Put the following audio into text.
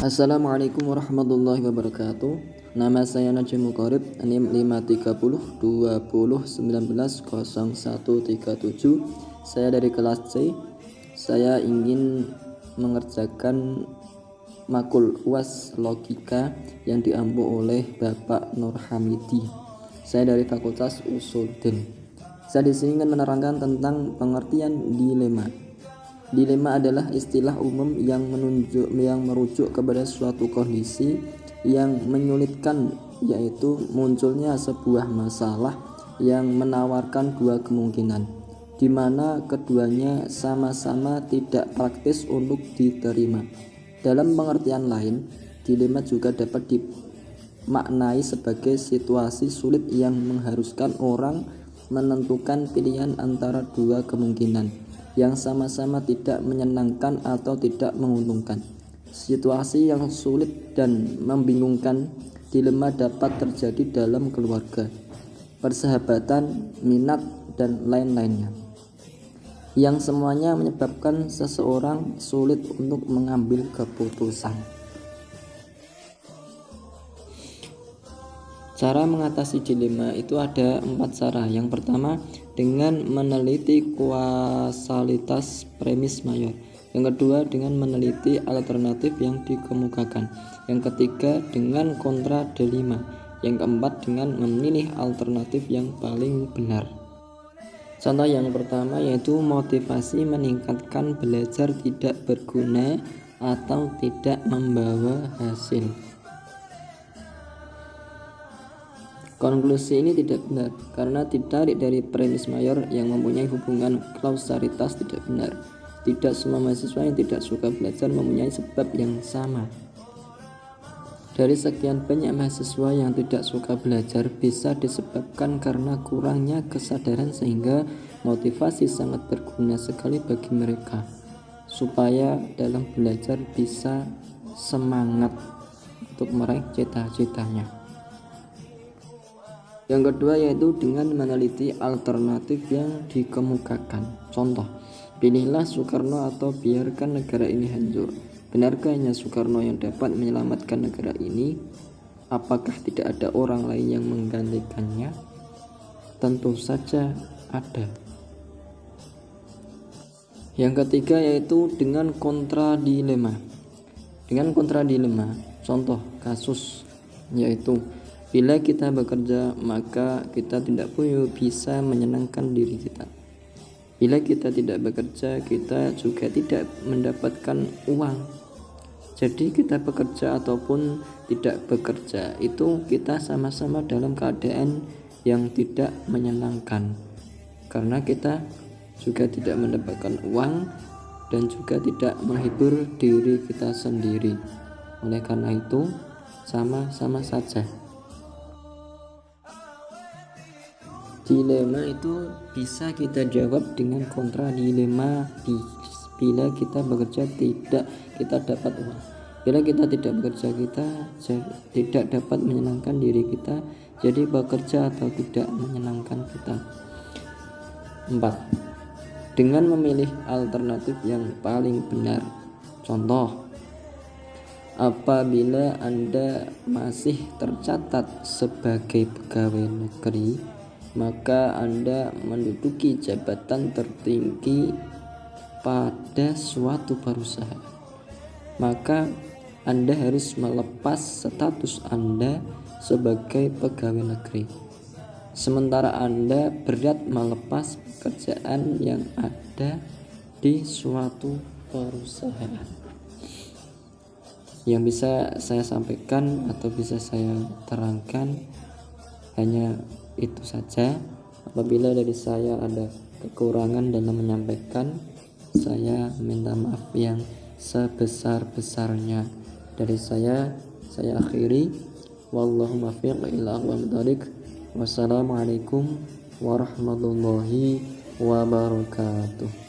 Assalamualaikum warahmatullahi wabarakatuh. Nama saya Najib Muqarib, NIM 530 20190137. Saya dari kelas C. Saya ingin mengerjakan makul UAS logika yang diampu oleh Bapak Nur Hamidi. Saya dari Fakultas Usuluddin. Saya di sini ingin menerangkan tentang pengertian dilema. Dilema adalah istilah umum yang merujuk kepada suatu kondisi yang menyulitkan, yaitu munculnya sebuah masalah yang menawarkan dua kemungkinan, di mana keduanya sama-sama tidak praktis untuk diterima. Dalam pengertian lain, dilema juga dapat dimaknai sebagai situasi sulit yang mengharuskan orang menentukan pilihan antara dua kemungkinan yang sama-sama tidak menyenangkan atau tidak menguntungkan. Situasi yang sulit dan membingungkan, dilema dapat terjadi dalam keluarga, persahabatan, minat, dan lain-lainnya, yang semuanya menyebabkan seseorang sulit untuk mengambil keputusan. Cara mengatasi dilema itu ada 4 cara. Yang pertama, dengan meneliti kausalitas premis mayor. Yang kedua, dengan meneliti alternatif yang dikemukakan. Yang ketiga, dengan kontra dilema. Yang keempat, dengan memilih alternatif yang paling benar. Contoh yang pertama yaitu motivasi meningkatkan belajar tidak berguna atau tidak membawa hasil. Konklusi ini tidak benar karena ditarik dari premis mayor yang mempunyai hubungan kausalitas tidak benar. Tidak semua mahasiswa yang tidak suka belajar mempunyai sebab yang sama. Dari sekian banyak mahasiswa yang tidak suka belajar bisa disebabkan karena kurangnya kesadaran, sehingga motivasi sangat berguna sekali bagi mereka supaya dalam belajar bisa semangat untuk meraih cita-citanya. Yang kedua yaitu dengan meneliti alternatif yang dikemukakan. Contoh, pilihlah Soekarno atau biarkan negara ini hancur. Benarkah hanya Soekarno yang dapat menyelamatkan negara ini? Apakah tidak ada orang lain yang menggantikannya? Tentu saja ada. Yang ketiga yaitu dengan kontra dilema. Dengan kontra dilema, contoh kasus yaitu bila kita bekerja, maka kita tidak bisa menyenangkan diri kita. Bila kita tidak bekerja, kita juga tidak mendapatkan uang. Jadi kita bekerja ataupun tidak bekerja, itu kita sama-sama dalam keadaan yang tidak menyenangkan, karena kita juga tidak mendapatkan uang dan juga tidak menghibur diri kita sendiri. Oleh karena itu, sama-sama saja. Dilema itu bisa kita jawab dengan kontra dilema. Bila kita bekerja kita dapat uang. Bila kita tidak bekerja, kita tidak dapat menyenangkan diri kita. Jadi bekerja atau tidak menyenangkan kita. 4. Dengan memilih alternatif yang paling benar. Contoh, apabila Anda masih tercatat sebagai pegawai negeri, maka Anda menduduki jabatan tertinggi pada suatu perusahaan, maka Anda harus melepas status Anda sebagai pegawai negeri, sementara Anda berat melepas pekerjaan yang ada di suatu perusahaan. Yang bisa saya sampaikan atau bisa saya terangkan hanya itu saja. Apabila dari saya ada kekurangan dalam menyampaikan, saya minta maaf yang sebesar-besarnya. Dari saya akhiri. Wallahu muwaffiq ila aqwamit thoriq. Wassalamualaikum warahmatullahi wabarakatuh.